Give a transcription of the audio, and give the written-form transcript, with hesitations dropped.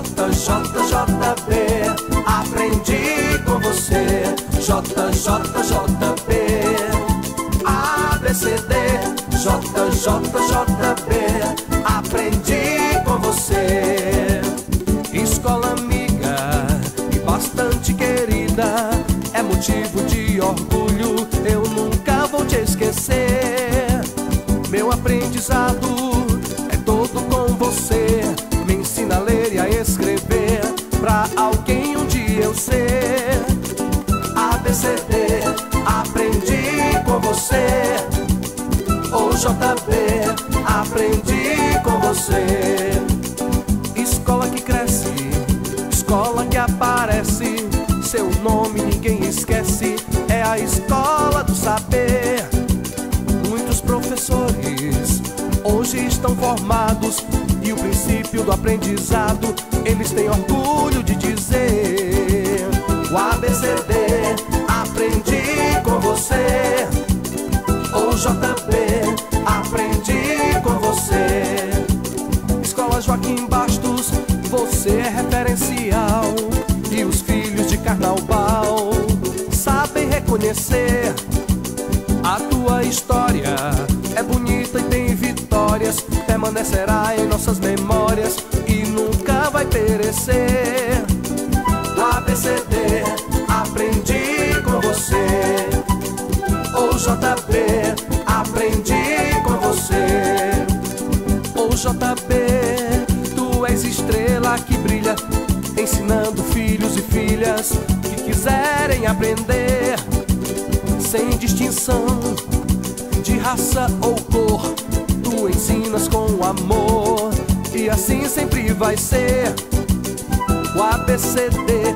JJJB, aprendi com você. JJJB, ABCD. JJJB, aprendi com você. Escola amiga e bastante querida, é motivo de orgulho, eu nunca vou te esquecer. Meu aprendizado é todo com você, me ensina a ler e a escrever, pra alguém um dia eu ser. ABCD, aprendi com você. O JB, aprendi com você. Escola que cresce, escola que aparece, seu nome ninguém esquece, é a escola do saber. Muitos professores hoje estão formados e o princípio do aprendizado eles têm orgulho de dizer. O ABCD, aprendi com você. O JB, aprendi com você. Escola Joaquim Bastos, você é referencial, e os filhos de Carnaubal sabem reconhecer. A tua história é bonita e tem vitórias, permanecerá em nossas memórias e nunca vai perecer. O ABCD, aprendi com você. O JB, aprendi com você. O JB, tu és estrela que brilha, ensinando filhos e filhas que quiserem aprender, sem distinção de raça ou cor. Tu ensinas com amor e assim sempre vai ser. O ABCD,